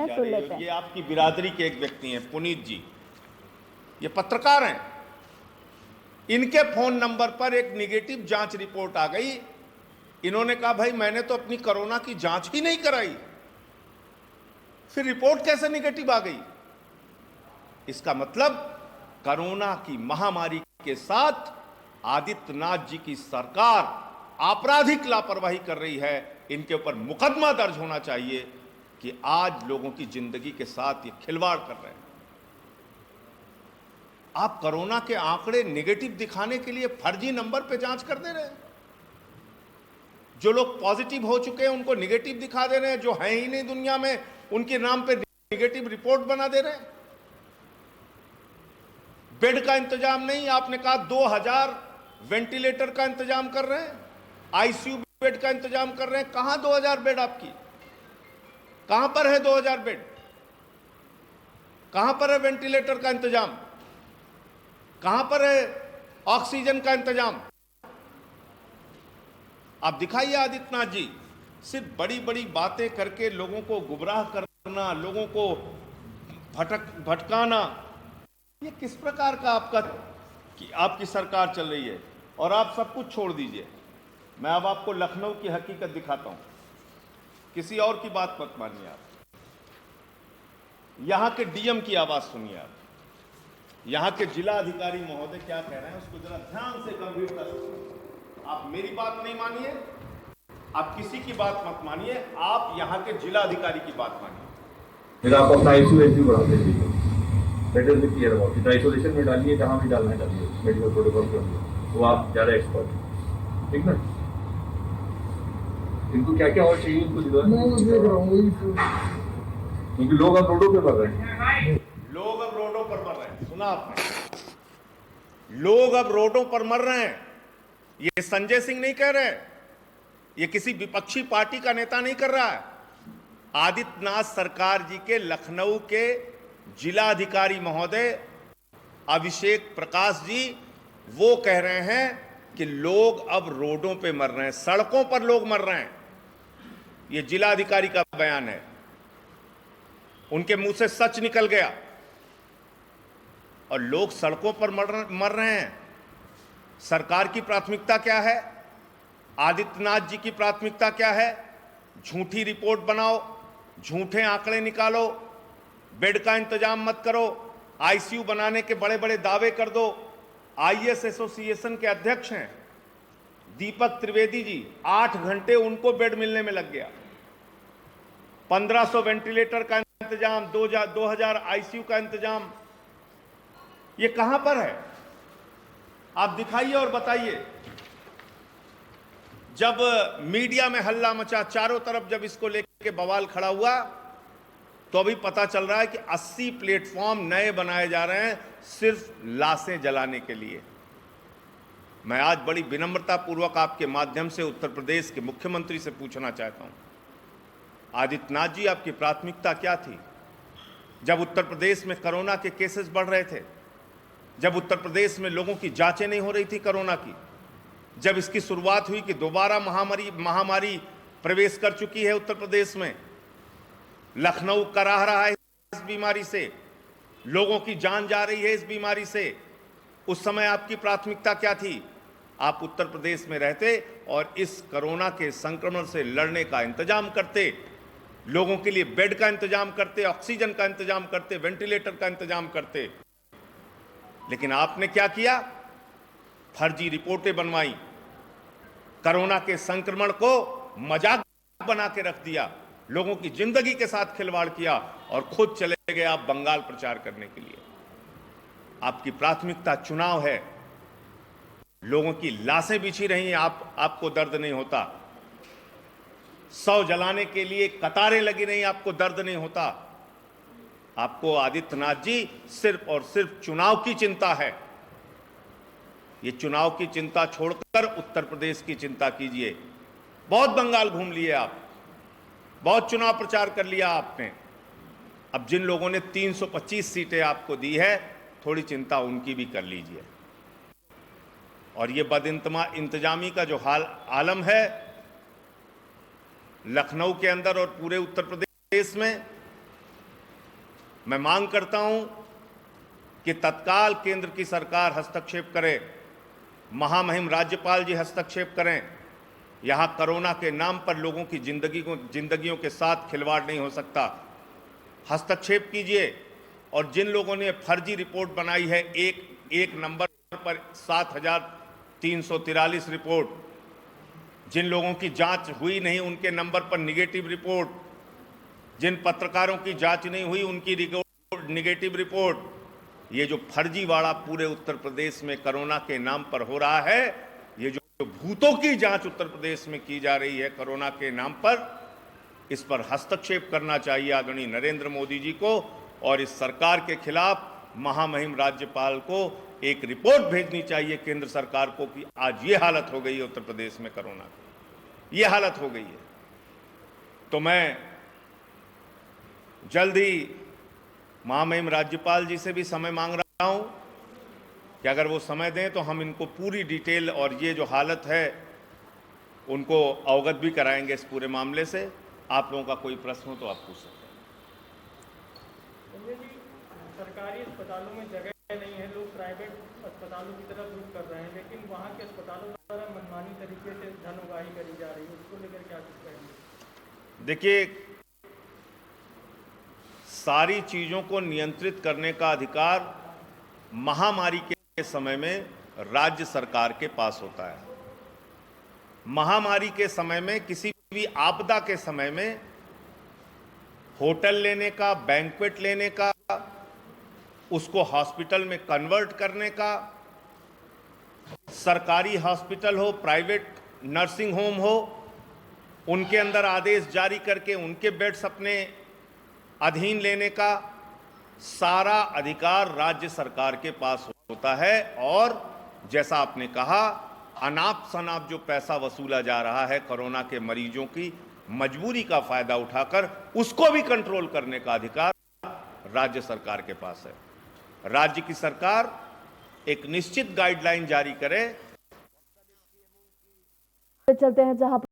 सुन लेते हैं। ये आपकी बिरादरी के एक व्यक्ति हैं, पुनीत जी, ये पत्रकार हैं। इनके फोन नंबर पर एक निगेटिव जांच रिपोर्ट आ गई। इन्होंने कहा भाई मैंने तो अपनी कोरोना की जांच ही नहीं कराई, फिर रिपोर्ट कैसे निगेटिव आ गई? इसका मतलब कोरोना की महामारी के साथ आदित्यनाथ जी की सरकार आपराधिक लापरवाही कर रही है। इनके ऊपर मुकदमा दर्ज होना चाहिए कि आज लोगों की जिंदगी के साथ ये खिलवाड़ कर रहे हैं। आप कोरोना के आंकड़े निगेटिव दिखाने के लिए फर्जी नंबर पे जांच कर दे रहे हैं। जो लोग पॉजिटिव हो चुके हैं उनको निगेटिव दिखा दे रहे हैं, जो है ही नहीं दुनिया में उनके नाम पे निगेटिव रिपोर्ट बना दे रहे हैं। बेड का इंतजाम नहीं, आपने कहा 2000 वेंटिलेटर का इंतजाम कर रहे हैं, आईसीयू बेड का इंतजाम कर रहे हैं। कहां 2000 बेड आपकी? कहां पर है 2000 बेड? कहां पर है वेंटिलेटर का इंतजाम? कहां पर है ऑक्सीजन का इंतजाम? आप दिखाइए आदित्यनाथ जी। सिर्फ बड़ी बड़ी बातें करके लोगों को गुमराह करना, लोगों को भटकाना, ये किस प्रकार का आपकी सरकार चल रही है? और आप सब कुछ छोड़ दीजिए, मैं अब आपको लखनऊ की हकीकत दिखाता हूं। किसी और की बात मत मानिए आप। यहां के डीएम की आवाज सुनिए आप। यहां के जिला अधिकारी महोदय क्या कह रहे हैं उसको जरा ध्यान से, गंभीरता से सुनिए। आप मेरी बात नहीं मानिए, आप किसी की बात मत मानिए, आप यहां के जिला अधिकारी की बात मानिए। फिर आप अपना आईसीयू बढ़ा दीजिए, बेटर भी क्लियर अबाउट इट। आइसोलेशन में डालिए, जहां भी डालना है डालिए, मेडिकल प्रोटोकॉल के अंदर, वो आप ज़्यादा एक्सपर्ट हैं, ठीक ना? इनको क्या क्या और चाहिए इनको क्योंकि लोग अब रोडों पे मर रहे हैं। लोग अब रोडों पर मर रहे हैं, सुना आपने? लोग अब रोडों पर मर रहे हैं। ये संजय सिंह नहीं कह रहे, ये किसी विपक्षी पार्टी का नेता नहीं कर रहा है। आदित्यनाथ सरकार जी के लखनऊ के जिला अधिकारी महोदय अभिषेक प्रकाश जी वो कह रहे हैं कि लोग अब रोडों पे मर रहे हैं, सड़कों पर लोग मर रहे हैं। ये जिला अधिकारी का बयान है, उनके मुंह से सच निकल गया। और लोग सड़कों पर मर रहे हैं। सरकार की प्राथमिकता क्या है? आदित्यनाथ जी की प्राथमिकता क्या है? झूठी रिपोर्ट बनाओ, झूठे आंकड़े निकालो, बेड का इंतजाम मत करो, आईसीयू बनाने के बड़े बड़े दावे कर दो। आईएएस एसोसिएशन के अध्यक्ष हैं दीपक त्रिवेदी जी, 8 घंटे उनको बेड मिलने में लग गया। 1500 वेंटिलेटर का इंतजाम, 2000 आईसीयू का इंतजाम, ये कहां पर है? आप दिखाइए और बताइए। जब मीडिया में हल्ला मचा, चारों तरफ जब इसको लेके बवाल खड़ा हुआ, तो अभी पता चल रहा है कि 80 प्लेटफॉर्म नए बनाए जा रहे हैं सिर्फ लाशें जलाने के लिए। मैं आज बड़ी विनम्रता पूर्वक आपके माध्यम से उत्तर प्रदेश के मुख्यमंत्री से पूछना चाहता हूं, आदित्यनाथ जी आपकी प्राथमिकता क्या थी? जब उत्तर प्रदेश में कोरोना के केसेस बढ़ रहे थे, जब उत्तर प्रदेश में लोगों की जांचें नहीं हो रही थी कोरोना की, जब इसकी शुरुआत हुई कि दोबारा महामारी प्रवेश कर चुकी है उत्तर प्रदेश में, लखनऊ कराह रहा है इस बीमारी से, लोगों की जान जा रही है इस बीमारी से, उस समय आपकी प्राथमिकता क्या थी? आप उत्तर प्रदेश में रहते और इस कोरोना के संक्रमण से लड़ने का इंतजाम करते, लोगों के लिए बेड का इंतजाम करते, ऑक्सीजन का इंतजाम करते, वेंटिलेटर का इंतजाम करते। लेकिन आपने क्या किया? फर्जी रिपोर्टें बनवाई, कोरोना के संक्रमण को मजाक बना के रख दिया, लोगों की जिंदगी के साथ खिलवाड़ किया और खुद चले गए आप बंगाल प्रचार करने के लिए। आपकी प्राथमिकता चुनाव है, लोगों की लाशें बिछी रही हैं, आपको दर्द नहीं होता। शव जलाने के लिए कतारें लगी नहीं, आपको दर्द नहीं होता। आपको आदित्यनाथ जी सिर्फ और सिर्फ चुनाव की चिंता है। ये चुनाव की चिंता छोड़कर उत्तर प्रदेश की चिंता कीजिए। बहुत बंगाल घूम लिए आप, बहुत चुनाव प्रचार कर लिया आपने। अब जिन लोगों ने 325 सीटें आपको दी है, थोड़ी चिंता उनकी भी कर लीजिए। और ये इंतजामी का जो आलम है लखनऊ के अंदर और पूरे उत्तर प्रदेश में, मैं मांग करता हूं कि तत्काल केंद्र की सरकार हस्तक्षेप करे, महामहिम राज्यपाल जी हस्तक्षेप करें। यहां कोरोना के नाम पर लोगों की जिंदगियों के साथ खिलवाड़ नहीं हो सकता। हस्तक्षेप कीजिए और जिन लोगों ने फर्जी रिपोर्ट बनाई है, एक नंबर पर 7,343 रिपोर्ट, जिन लोगों की जांच हुई नहीं उनके नंबर पर निगेटिव रिपोर्ट, जिन पत्रकारों की जांच नहीं हुई उनकी निगेटिव रिपोर्ट, ये जो फर्जीवाड़ा पूरे उत्तर प्रदेश में कोरोना के नाम पर हो रहा है, ये जो भूतों की जांच उत्तर प्रदेश में की जा रही है कोरोना के नाम पर, इस पर हस्तक्षेप करना चाहिए आदरणीय नरेंद्र मोदी जी को, और इस सरकार के खिलाफ महामहिम राज्यपाल को एक रिपोर्ट भेजनी चाहिए केंद्र सरकार को कि आज ये हालत हो गई है उत्तर प्रदेश में कोरोना की, ये हालत हो गई है। तो मैं जल्द ही महामहिम राज्यपाल जी से भी समय मांग रहा हूं कि अगर वो समय दें तो हम इनको पूरी डिटेल और ये जो हालत है उनको अवगत भी कराएंगे इस पूरे मामले से। आप लोगों का कोई प्रश्न हो तो आप पूछ सकते हैं। संजय जी, सरकारी अस्पतालों में जगह नहीं है, लोग प्राइवेट अस्पतालों की तरफ रुख कर रहे हैं, लेकिन वहाँ के अस्पतालों द्वारा मनमानी तरीके से धन उगाही करी जा रही है, उसको लेकर क्या कुछ कहेंगे? देखिए, सारी चीजों को नियंत्रित करने का अधिकार महामारी के समय में राज्य सरकार के पास होता है। महामारी के समय में, किसी भी आपदा के समय में होटल लेने का, बैंक्वेट लेने का, उसको हॉस्पिटल में कन्वर्ट करने का, सरकारी हॉस्पिटल हो, प्राइवेट नर्सिंग होम हो, उनके अंदर आदेश जारी करके उनके बेड्स अपने अधीन लेने का सारा अधिकार राज्य सरकार के पास होता है। और जैसा आपने कहा, अनाप शनाप जो पैसा वसूला जा रहा है कोरोना के मरीजों की मजबूरी का फायदा उठाकर, उसको भी कंट्रोल करने का अधिकार राज्य सरकार के पास है। राज्य की सरकार एक निश्चित गाइडलाइन जारी करे। चलते हैं जहां